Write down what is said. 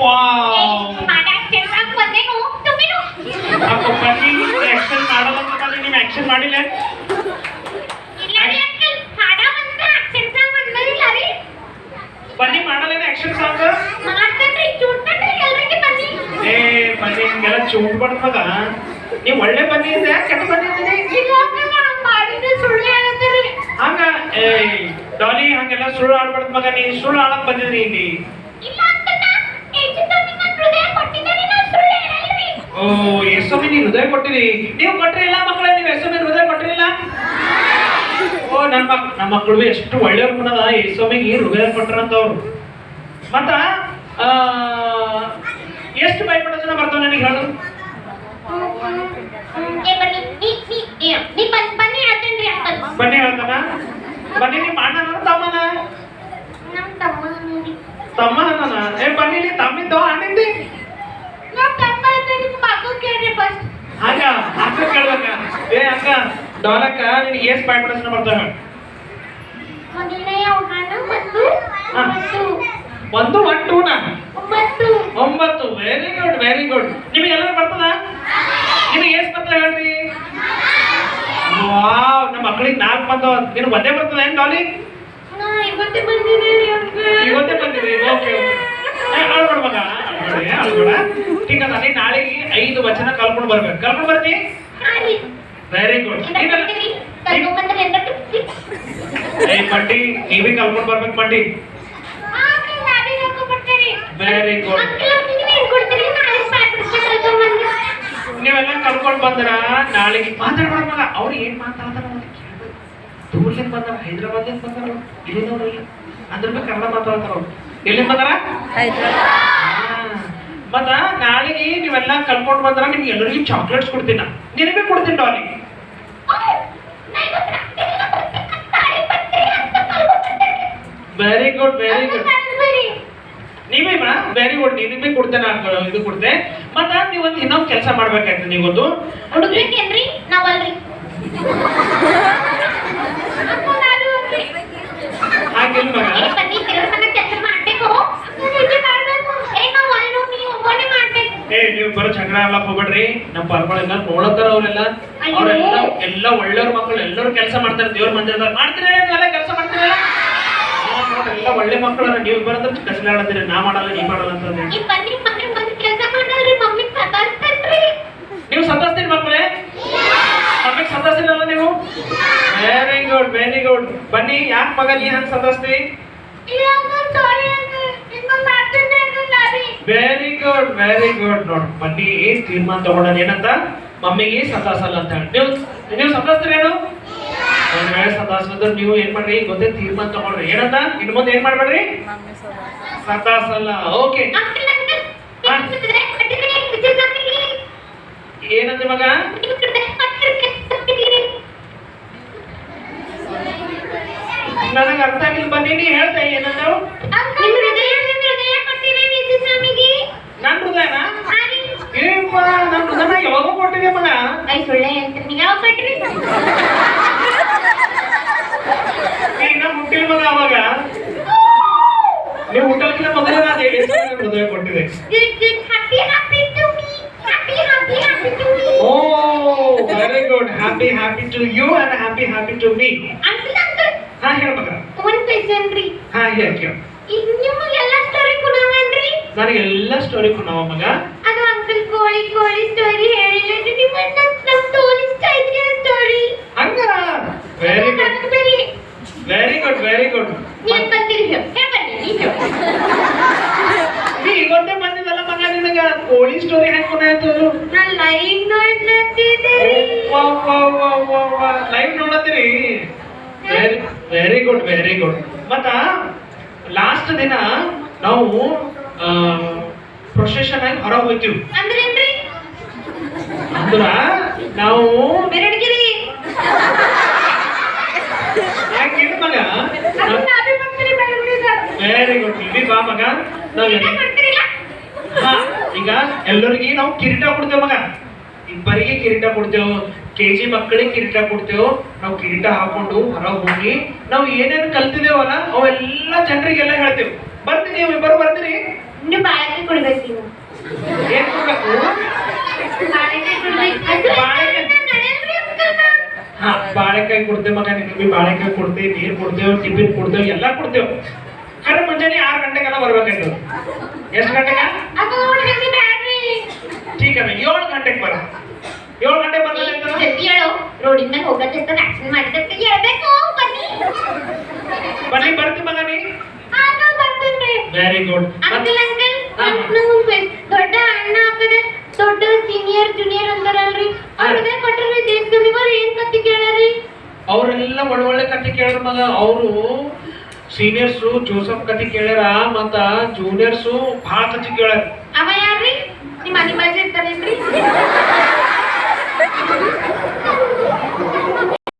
Wow ಬಂದೇನು ತುಮ್ಮಿನು ಅಪ್ಪ ಬನ್ನಿ action ಮಾಡಲ್ಲ ಅಂತ ನೀವು ಆಕ್ಷನ್ ಮಾಡಿಲ್ಲ ಇಲ್ಲ ರೀ ಅಂಕಲ್ ಹಾಡ ಬಂದ ಆಕ್ಷನ್ ಸಾಂಗ್ ಬಂದಿಲ್ಲ ರೀ ಬನ್ನಿ ಮಾಡಲ್ಲ ಆಕ್ಷನ್ ಸಾಂಗ್ ಮಾಡ್ತೇನ್ರಿ ಚೂಡ್ತೇನ್ರಿ ಎಲ್ರಿಗೆ ಬನ್ನಿ ಏ ಬನ್ನಿ ಹಿಂಗೆಲ್ಲ ಚೂಟ್ ಬಡ್ಮಗ ನೀವು ಒಳ್ಳೆ ಬನ್ನಿ ಇದೆ ಕೆಟ್ಟ ಬನ್ನಿ ಇದೆ ಇಲ್ಲ ಅಂಕಲ್ ನಾನು ಮಾಡಿದ್ರೆ ಸುಳ್ಳು ಹೇಳ್ತೀರಿ ಹಂಗ ಏ ಡಾಲಿ ಹಂಗೆಲ್ಲ ಸುಳ್ಳು ಆಡ್ಬಾರ್ದು ಮಗ ನೀ ಸುಳ್ಳು ಆಡಕ್ ಬಂದಿದ್ರಿ ಇಲ್ಲಿ ಇಲ್ಲ ಅಂಕಲ್ ಏಜಿತ ನಿಮ್ಮ ಹೃದಯ ಕೊಟ್ಟಿದ್ದೀನಿ ನಾನು ಸುಳ್ಳು ಹೇಳಲ್ರಿ ಓ ಎಷ್ಟೊಮ್ಮೆ ನೀವು ಹೃದಯ ಕೊಟ್ಟಿರಿ ನೀವು ಕೊಟ್ಟಿರಿಲ್ಲ ಮಕ್ಕಳೇ ನೀವು ಎಷ್ಟೊಮ್ಮೆ ಹೃದಯ ಕೊಟ್ಟಿರಿಲ್ಲ ಓ ನಮ್ಮ ಮಕ್ಕಳು ಎಷ್ಟು ಒಳ್ಳೆಯವ್ರು ಕುಣದ ಎಷ್ಟೊಮ್ಮೆಗೆ ಹೃದಯ ಕೊಟ್ಟರಂತವ್ರು ಮತ್ತ ಎಷ್ಟು ಭಯಪಡೋ ಜನ ಬರ್ತಾವ ನನಗೆ ಹೇಳು ಏ ಬನ್ನಿ ನೀ ಬನ್ನಿ ಹೇಳ್ತೇನ್ರಿ ಅಂಕಲ್ ಬನ್ನಿ ಹೇಳ್ತಾನ ಬನ್ನಿ ನಿಮ್ಮ ಅಣ್ಣನ ತಮ್ಮನ ನಮ್ಮ ತಮ್ಮ ನೋಡಿ ತಮ್ಮ ಅಣ್ಣನ ಏ ಬನ್ನಿ ನೀ ತಮ್ಮಿದ್ದೋ ಅಣ್ಣಿಂದಿ ನಮ್ಮ ತಮ್ಮ ಇದ್ದೀನಿ ಮಗು ಕೇಳ್ರಿ ಫಸ್ಟ್ ಹಾಗ ಅಕ್ಕ ಕೇಳ್ಬೇಕ ಏ ಅಕ್ಕ ಡಾಲಕ್ಕ ನಿನಗೆ ಎಷ್ಟು ಭಯಪಡೋ ಜನ ಬರ್ತಾವ ಹೇಳು ಮೊದಲನೆಯ ಉದಾಹರಣೆ ಒಂದು ಒನ್ ಟೂನ 9 ವೆರಿ ಗುಡ್ ನಿಮಗೆಲ್ಲರೂ ಬರ್ತದ ನಿಮಗೆ ಎಷ್ಟು ಬರ್ತದೆ ಹೇಳ್ರಿ ವಾವ್ ನಮ್ಮ ಮಕ್ಕಳಿಗೆ 4 ಬಂದವ ನಿನಗೆ ಒಂದೇ ಬರ್ತದೆ ಏನು ಡಾಲಿ ಇವತ್ತೇ ಬಂದಿದ್ದೀನಿ ಇವತ್ತೇ ಬಂದಿರಿ ಓಕೆ ಅಳ್ಬೇಡ ಮಗ ಅಳ್ಬೇಡ ठीक ಅದ ನೀನು ನಾಳೆಗೆ 5 ವಚನ ಕಲ್ಕೊಂಡು ಬರ್ಬೇಕು ಕಲ್ಕೊಂಡು ಬರ್ತಿ ವೆರಿ ಗುಡ್ ಏ ಪಟ್ಟಿ ನೀವೇ ಕಲ್ಕೊಂಡು ಬರ್ಬೇಕು ಪಟ್ಟಿ ವೆರಿ ಗುಡ್ ನೀವೆಲ್ಲ ಕಲ್ಕೊಂಡು ಬಂದ್ರ ನಾಳೆಗೆ ಮಾತಾಡ್ಬೇಡ ಮಗ ಅವ್ರು ಏನ್ ಮಾತಾಡ್ತಾರ ದೂರ್ಲಿಂದ ಬಂದಾರ ಹೈದ್ರಾಬಾದ್ಲಿಂದ ಬಂದಾರ ಇಲ್ಲಿನವ್ರು ಇಲ್ಲ ಅದ್ರ ಬಗ್ಗೆ ಕನ್ನಡ ಮಾತಾಡ್ತಾರ ಅವ್ರು ಎಲ್ಲಿಂದ ಬಂದಾರ ಮತ್ತ ನಾಳೆಗೆ ನೀವೆಲ್ಲ ಕಲ್ಕೊಂಡು ಬಂದ್ರ ನಿಮ್ಗೆ ಎಲ್ಲರಿಗೂ ಚಾಕ್ಲೇಟ್ಸ್ ಕೊಡ್ತೀನಿ ನಾ ನಿನಗೆ ಕೊಡ್ತೀನಿ ಡಾಲಿ ವೆರಿ ಗುಡ್ ನೀವೇ ವೆರಿ ಗುಡ್ ನಿನಗೆ ಕೊಡ್ತೇನೆ ಇದು ಕೊಡ್ತೆ ಮತ್ತ ನೀವು ಒಂದು ಇನ್ನೊಂದು ಕೆಲಸ ಮಾಡ್ಬೇಕಾಗ್ತದೆ ನೀವೊಂದು ಹುಡುಗ್ಬೇಕೇನ್ರಿ ನಾವಲ್ರಿ ಹಾಗೆಲ್ಲ ಮಗ ಬನ್ನಿ ಕೆಲಸ ಮಾಡ್ಬೇಕು ಏ ನೀವು ಬರೋ ಜಗಳ ಆಡ್ಲಕ್ ಹೋಗ್ಬೇಡ್ರಿ ನಮ್ಮ ಪರ್ಮಳೆಲ್ಲ ನೋಡತ್ತಾರ ಅವರೆಲ್ಲ ಎಲ್ಲ ಒಳ್ಳೆಯವ್ರ ಮಕ್ಕಳು ಎಲ್ಲರೂ ಕೆಲಸ ಮಾಡ್ತಾರೆ ದೇವ್ರ ಮಂದಿರದಾಗ ಮಾಡ್ತೀರ ನೀವೆಲ್ಲ ಕೆಲಸ ಮಾಡ್ತೀರಲ್ಲ ಎಲ್ಲ ಒಳ್ಳೆ ಮಕ್ಕಳು ನೀವು ಬರೋದ್ರ ಕಸಲಾಡತ್ತೀರಿ ನಾ ಮಾಡಲ್ಲ ನೀ ಮಾಡಲ್ಲ ಅಂತಂದ್ರೆ ನೀವು ಸತಾಸ್ತೀರಿ ಮಕ್ಕಳೇ ಮಮ್ಮಿಗೆ ಸತಾಸ್ತಿರಲ್ಲ ನೀವು ವೆರಿ ಗುಡ್ ಬನ್ನಿ ಯಾಕೆ ಮಗ ನೀ ಹಂಗೆ ಸತಾಸ್ತಿ ವೆರಿ ಗುಡ್ ನೋಡ್ ಬನ್ನಿ ತೀರ್ಮಾನ ತಗೊಂಡ ಏನಂತ ಮಮ್ಮಿಗೆ ಸತಾಸಲ್ಲ ಅಂತ ಹೇಳಿ ನೀವು ಸತಾಸ್ತೀರೇನು ಒಂದ್ ವೇಳೆ ಸತಾಸಿದ್ರೆ ನೀವು ಏನ್ ಮಾಡ್ರಿ ಗೊತ್ತೇ ತೀರ್ಮಾನ ತಗೊಳ್ರಿ ಏನಂತ ಇನ್ನು ಮುಂದೆ ಏನ್ ಮಾಡ್ಬೇಡ್ರಿ ಸತಾಸಲ್ಲ ಓಕೆ ಏನಂತ ಮಗ ನನಗೆ ಅರ್ಥ ಆಗಿಲ್ಲ ಬನ್ನಿ ನೀ ಹೇಳ್ತಾ ಏನಂತ ನನ್ ಹೃದಯನ ನನ್ ಹೃದಯನ ಯಾವಾಗ ಕೊಟ್ಟಿದೆ ಮಗ ಇನ್ನ ಹುಟ್ಟಿಲ್ಲ ಮಗ ಅವಾಗ ನೀವು ಹುಟ್ಟಲ್ಕಿಂತ ಮೊದಲೇ ನಾನು ಹೃದಯ ಕೊಟ್ಟಿದೆ ಓ very good happy to you and happy to me ಹಾ ಹೇಳ ಮಗ ಹಾ ಹೇಳ ನನಗೆಲ್ಲ ಸ್ಟೋರಿ ಕೊಡವ ಮಗ ಅದು ಅಂಕಲ್ ಕೋಳಿ ಸ್ಟೋರಿ ಹೇಳಿಲ್ಲ ಸ್ಟೋರಿ ಹಂಗ ವೆರಿ ಗುಡ್ ನೀ ಇವತ್ತೇ ಬಂದಿದ್ದಲ್ಲ ಮಗ ನಿನಗ ಕೋಳಿ ಸ್ಟೋರಿ ಹೆಂಗ್ ಕೊನಾಯ್ತು ಲೈವ್ ನೋಡತ್ತೀರಿ ವೆರಿ ಗುಡ್ ಮತ್ತ ಲಾಸ್ಟ್ ದಿನ ನಾವು ಪ್ರೊಸೆಷನ್ ಆಗಿ ಹೊರ ಹೋಗ್ತೀವಿ ಅಂದ್ರ ನಾವು ಯಾಕೆ ಮಗ ವೆರಿ ಗುಡ್ ಇಲ್ಲಿ ಬಾ ಮಗ ಈಗ ಎಲ್ಲರಿಗೆ ನಾವು ಕಿರೀಟ ಕೊಡ್ತೇವೆ ಮಗ ಇಬ್ಬರಿಗೆ ಕಿರೀಟ ಕೊಡ್ತೇವೆ ಕೆಜಿ ಮಕ್ಕಳಿಗೆ ಕಿರೀಟ ಕೊಡ್ತೇವೆ ನಾವು ಕಿರೀಟ ಹಾಕೊಂಡು ಹೊರಗೆ ಹೋಗಿ ನಾವು ಏನೇನು ಕಲ್ತಿದ್ದೇವಲ್ಲ ಅವೆಲ್ಲ ಜನರಿಗೆಲ್ಲ ಹೇಳ್ತೇವೆ ಬರ್ತೀನಿ ನೀವು ಇಬ್ಬರು ಬರ್ತೀರಿ ನೀವು ಬಾಳೆಕಾಯಿ ಕೊಡ್ಬೇಕು ನೀವು. ಏನ್ ಕೊಡ್ಬೇಕು? ಬಾಳೆಕಾಯಿ ಕೊಡ್ಬೇಕು. ಅದು ನಡೆಯಲ್ರಿ ಅಂಕಲ್ ನಾ. ಹಾ ಬಾಳೆಕಾಯಿ ಕೊಡ್ತೇವೆ ಮಗ, ನಿಮಗೆ ಬಾಳೆಕಾಯಿ ಕೊಡ್ತೇವೆ, ನೀರು ಕೊಡ್ತೇವೆ, ಟಿಫಿನ್ ಕೊಡ್ತೇವೆ, ಎಲ್ಲ ಕೊಡ್ತೇವೆ. ಖರೆ ಮುಂಜಾನೆ 6 ಗಂಟೆಗೆಲ್ಲ ಬರ್ಬೇಕಾಯ್ತು. ಎಷ್ಟು ಗಂಟೆಗೆ? ಅದು ಜಲ್ದಿ ಬ್ಯಾಡ್ರಿ. ठीक है 7 ಗಂಟೆಗೆ ಬರ. 7 ಗಂಟೆಗೆ ಬಂದ್ರೆ ಜಲ್ದಿ ಹೇಳು. ರೋಡಿನ ಮೇಲೆ ಹೋಗೋದಕ್ಕೆ ಆಕ್ಸಿಡೆಂಟ್ ಮಾಡಿದಕ್ಕೆ ಹೇಳ್ಬೇಕು. ಬನ್ನಿ. ಬರ್ತಿ ಮಗ ನೀ. ಆಗ ಬರ್ತೀನಿ. Very good. ಅಂಕಲ್ ನಂಗೆ ದೊಡ್ಡ ಅಣ್ಣ ಹಾಕದೆ ದೊಡ್ಡ ಸೀನಿಯರ್ ಜೂನಿಯರ್ ಅಂತಾರಲ್ರಿ, ಅವ್ರಿಗೆ ಕೊಟ್ಟರೆ ದೇಶದಲ್ಲಿ ಬರೀ ಏನ್ ಕತ್ತಿ ಕೇಳ್ಯಾರಿ? ಅವರೆಲ್ಲ ಒಳ್ಳೆ ಕತೆ ಕೇಳ್ರ ಮಗ. ಅವರು ಸೀನಿಯರ್ಸು ಜೋಸಫ್ ಕತೆ ಕೇಳ್ಯಾರ, ಮತ್ತ ಜೂನಿಯರ್ಸು ಭಾಳ ಕತೆ ಕೇಳ್ಯಾರ. ಅವ ಯಾರ್ರಿ? ನಿಮ್ಮ ಮನೆ ಬಾಜು ಇರ್ತಾರೇನ್ರಿ?